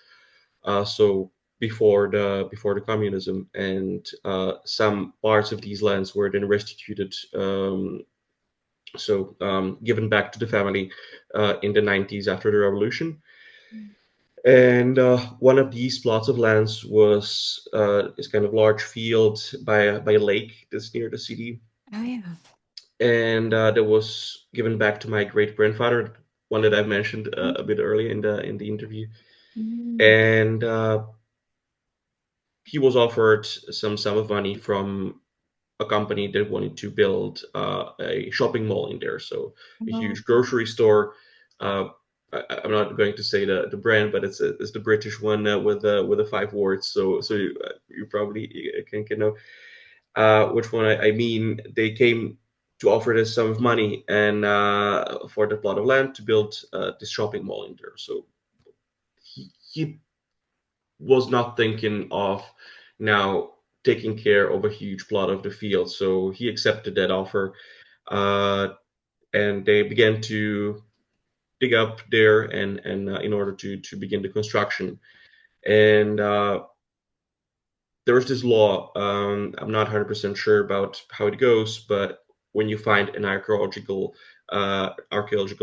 So before the communism, and some parts of these lands were then restituted. Given back to the family in the 90s after the revolution. And one of these plots of lands was this kind of large field by a lake that's near the city, Oh, yeah. and that was given back to my great grandfather, one that I've mentioned a bit earlier in the interview, Mm. and he was offered some sum of money from a company that wanted to build a shopping mall in there, so a Oh, huge grocery store. Uh, I'm not going to say the brand, but it's the British one with the five words. So you probably can know which one I mean. They came to offer this sum of money and for the plot of land to build this shopping mall in there. So he was not thinking of now taking care of a huge plot of the field. So he accepted that offer, uh, and they began to dig up there and in order to begin the construction. And there was this law. I'm not 100% sure about how it goes, but when you find an archaeological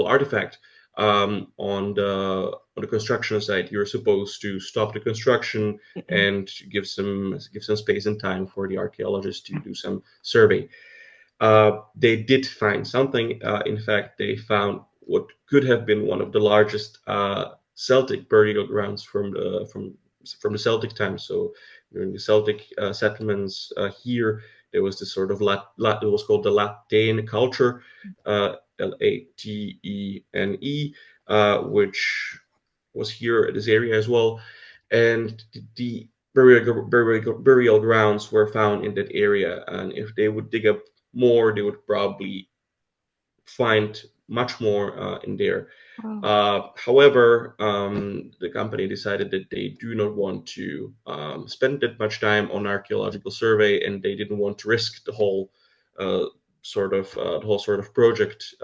artifact on the construction site, you're supposed to stop the construction and give some space and time for the archaeologists to do some survey. They did find something. In fact, they found what could have been one of the largest Celtic burial grounds from the Celtic times. So during the Celtic settlements here, there was this sort of it was called the Latane culture, Latene, which was here in this area as well, and the burial grounds were found in that area. And if they would dig up more, they would probably find much more in there. wow. However, the company decided that they do not want to spend that much time on archaeological survey, and they didn't want to risk uh, the whole sort of project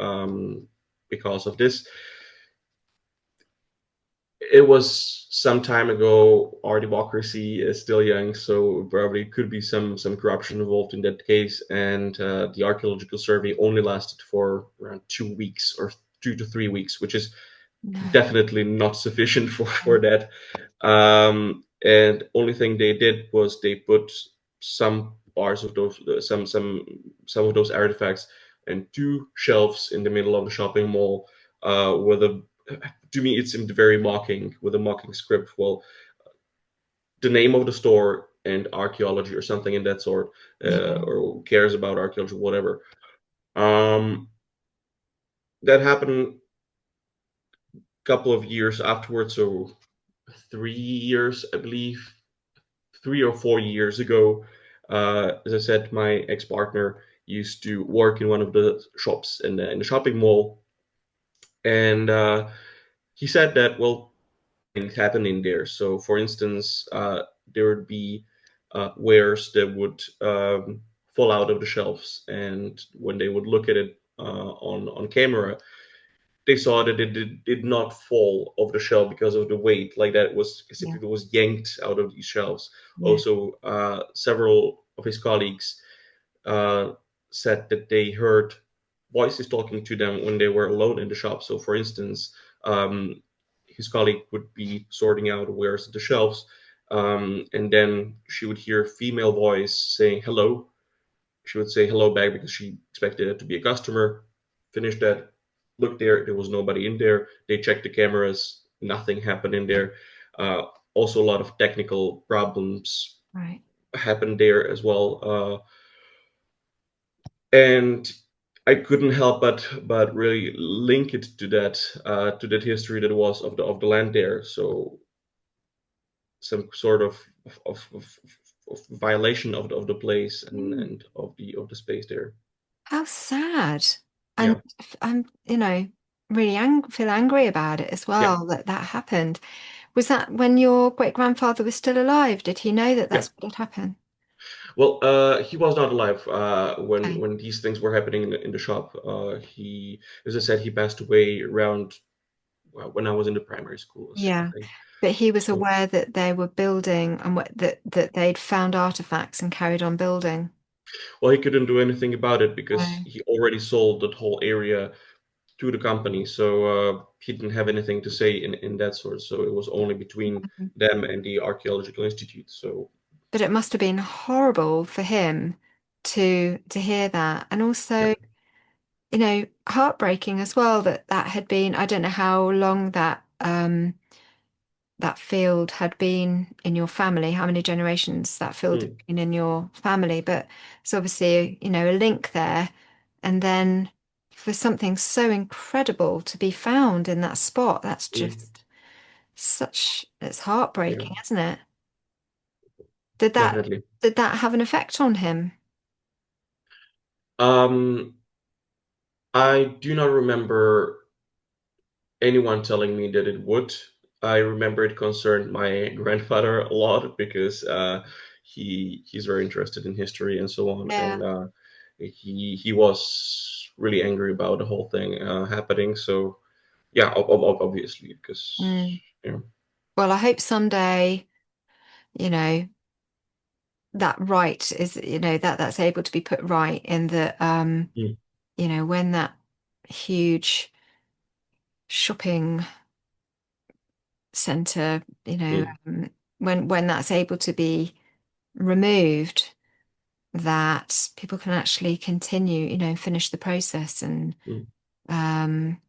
because of this. It was some time ago. Our democracy is still young, so probably could be some corruption involved in that case. And the archaeological survey only lasted for around 2 weeks or 2 to 3 weeks, which is No. definitely not sufficient for that. And only thing they did was they put some parts of those some of those artifacts and two shelves in the middle of the shopping mall with a to me it seemed very mocking with a mocking script. Well, the name of the store and archaeology or something in that sort, Yeah. or who cares about archaeology, whatever. Um, that happened a couple of years afterwards, so 3 years, I believe, 3 or 4 years ago. As I said, my ex-partner used to work in one of the shops in the shopping mall, and he said that, well, things happen in there. So, for instance, there would be wares that would fall out of the shelves, and when they would look at it on camera, they saw that it did not fall off the shelf because of the weight, like that was as if Yeah. it was yanked out of these shelves. Yeah. Also, several of his colleagues uh, said that they heard voices talking to them when they were alone in the shop. So, for instance, his colleague would be sorting out wares at the shelves, and then she would hear a female voice saying hello. She would say hello back because she expected it to be a customer. Finish that. Look there, there was nobody in there. They checked the cameras. nothing happened in there. Also, a lot of technical problems Right. happened there as well. And I couldn't help but really link it to that history that was of the land there. So some sort of violation of the place Mm. and of the space there. How sad. And Yeah, I'm, really feel angry about it as yeah, well that that happened. Was that when your great grandfather was still alive? Did he know that yeah. that's what had happened? Well, he was not alive Okay. when these things were happening in the shop. He, as I said, he passed away around when I was in the primary schools, I Yeah. think. But he was So, aware that they were building and that they'd found artifacts and carried on building. well, he couldn't do anything about it because Oh. he already sold that whole area to the company. So he didn't have anything to say in that sort. So it was only between Mhm. them and the Archaeological Institute. So But it must have been horrible for him to hear that. And yeah, also, heartbreaking as well that that had been, I don't know how long that field had been in your family, how many generations that field had mm, been in your family, but it's obviously, a link there. And then for something so incredible to be found in that spot, that's mm, just it's yeah, heartbreaking, isn't it? Did that definitely. did that have an effect on him? Um, I do not remember anyone telling me that it would. I remember it concerned my grandfather a lot because he's very interested in history and so on, Yeah. and he was really angry about the whole thing happening. So yeah, obviously because Mm. you know, Well, I hope someday, you know, that right is, that's able to be put right in the mm, when that huge shopping center, mm, when that's able to be removed, that people can actually continue, finish the process and mm, um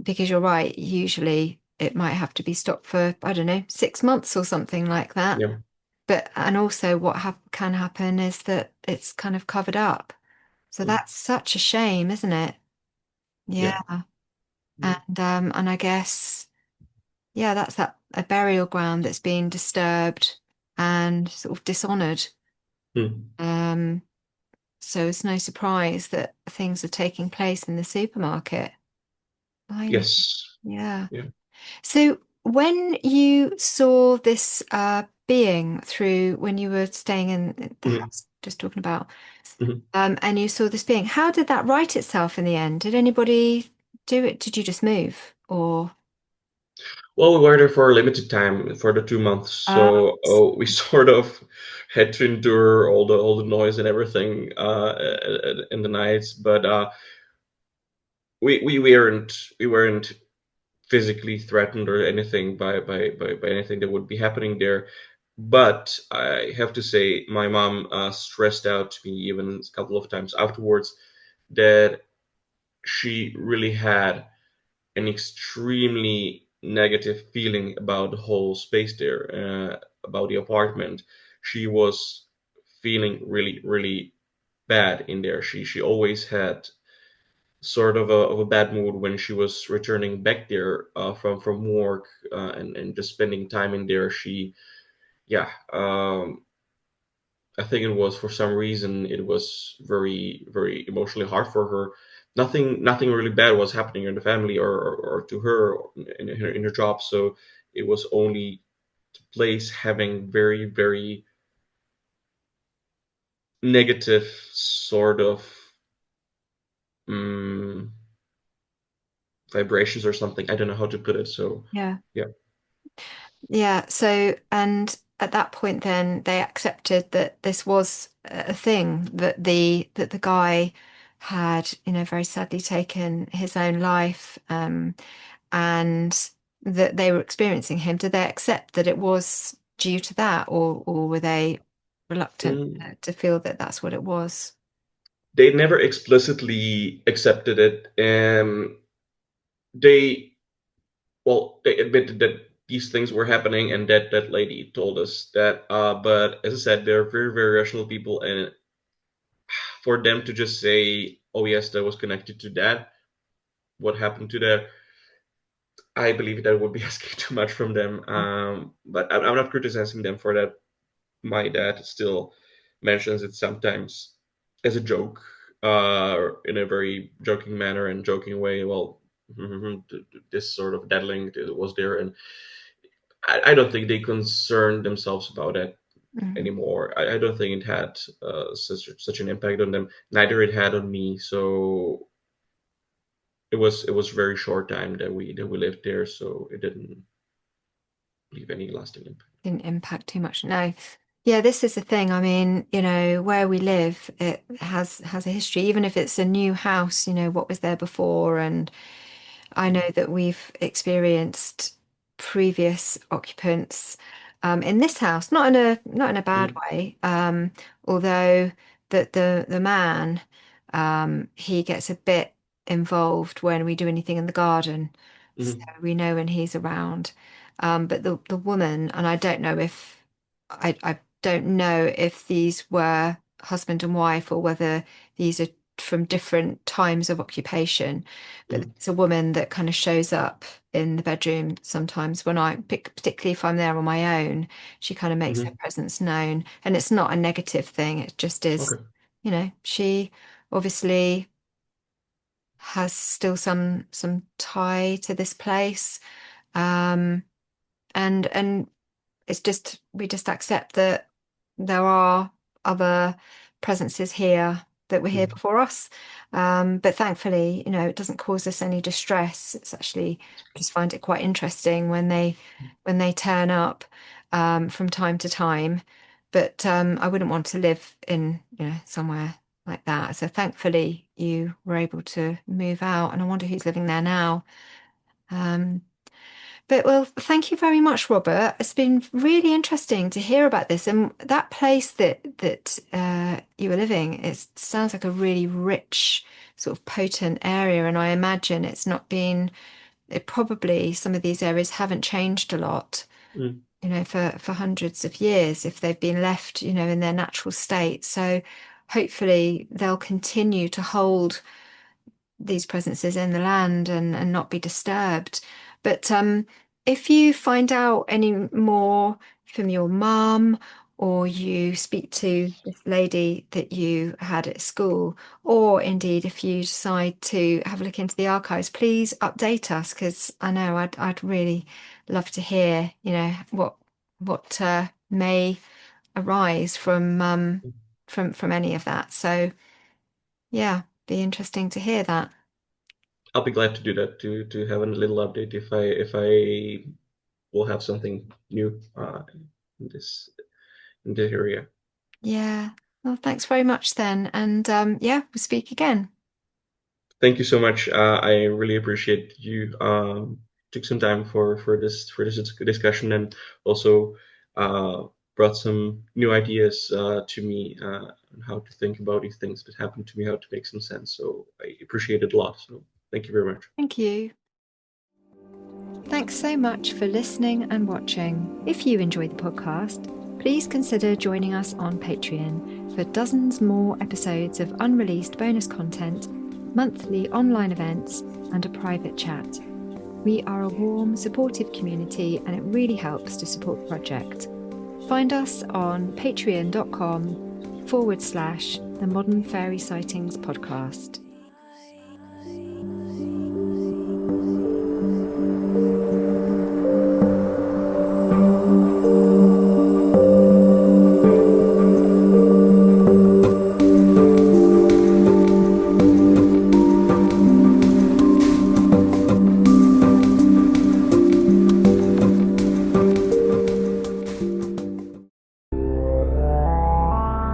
because you're right, usually it might have to be stopped for, I don't know, 6 months or something like that. yeah, But and also what can happen is that it's kind of covered up. So mm, that's such a shame, isn't it? yeah, Yeah. mm, And I guess, yeah, that's that a burial ground that's being disturbed and sort of dishonored. mm. Um, so it's no surprise that things are taking place in the supermarket. Blimey. Yes, Yeah. yeah, So when you saw this being through when you were staying in the mm, house, just talking about, mm. and you saw this being, how did that write itself in the end? Did anybody do it? Did you just move? Or Well, we were there for a limited time for the 2 months, uh, so we sort of had to endure all the noise and everything in the nights. But we weren't physically threatened or anything by anything that would be happening there. But I have to say, my mom stressed out to me even a couple of times afterwards that she really had an extremely negative feeling about the whole space there, about the apartment. She was feeling really, really bad in there. She always had sort of a bad mood when she was returning back there from work and just spending time in there. She, yeah, I think it was for some reason it was very, very emotionally hard for her. Nothing really bad was happening in the family or to her in her job. So it was only the place having very, very negative sort of um, vibrations or something. I don't know how to put it. So yeah, yeah. yeah. So and at that point, then they accepted that this was a thing that the guy had, very sadly taken his own life. And that they were experiencing him, did they accept that it was due to that, or were they reluctant Mm, to feel that that's what it was? they never explicitly accepted it. They well, they admitted that these things were happening, and that lady told us that. But as I said, they're very, very rational people, and for them to just say, "Oh yes, that was connected to that," what happened to that? I believe that would be asking too much from them. But I'm not criticizing them for that. My dad still mentions it sometimes as a joke, in a very joking manner and joking way. Well, this sort of daddling was there, and I don't think they concern themselves about that Mm. anymore. I don't think it had such an impact on them. Neither it had on me. So it was very short time that we lived there, so it didn't leave any lasting impact. Didn't impact too much. No. Yeah, this is the thing. I mean, where we live, it has a history, even if it's a new house, what was there before. And I know that we've experienced previous occupants in this house, not in a bad Mm, way. Although the man, he gets a bit involved when we do anything in the garden, so mhm, we know when he's around. But the woman, and I don't know if these were husband and wife or whether these are from different times of occupation. But mm, it's a woman that kind of shows up in the bedroom sometimes when particularly if I'm there on my own, she kind of makes her mhm. presence known. And it's not a negative thing. It just is, Okay. she obviously has still some tie to this place. Um, and it's just we just accept that there are other presences here that were here Mm, before us. But thankfully, it doesn't cause us any distress. It's actually just find it quite interesting when they turn up from time to time. But I wouldn't want to live in, somewhere like that. So thankfully you were able to move out, and I wonder who's living there now. Um, but well, thank you very much, Robert. It's been really interesting to hear about this. And that place that you were living, it sounds like a really rich, sort of potent area. And I imagine it probably some of these areas haven't changed a lot, mm. for hundreds of years if they've been left, in their natural state. So hopefully they'll continue to hold these presences in the land and not be disturbed. But if you find out any more from your mum, or you speak to this lady that you had at school, or indeed if you decide to have a look into the archives, please update us, because I know I'd really love to hear, what may arise from any of that. So yeah, be interesting to hear that. I'll be glad to do that to have a little update if I will have something new in this area. Yeah. Well, thanks very much then. And yeah, we'll speak again. Thank you so much. I really appreciate you took some time for this discussion, and also brought some new ideas to me on how to think about these things that happen to me, how to make some sense. So I appreciate it a lot. So thank you very much. Thank you. Thanks so much for listening and watching. If you enjoyed the podcast, please consider joining us on Patreon for dozens more episodes of unreleased bonus content, monthly online events, and a private chat. We are a warm, supportive community, and it really helps to support the project. Find us on patreon.com/the Modern Fairy Sightings Podcast.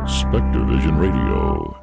SpectreVision Radio.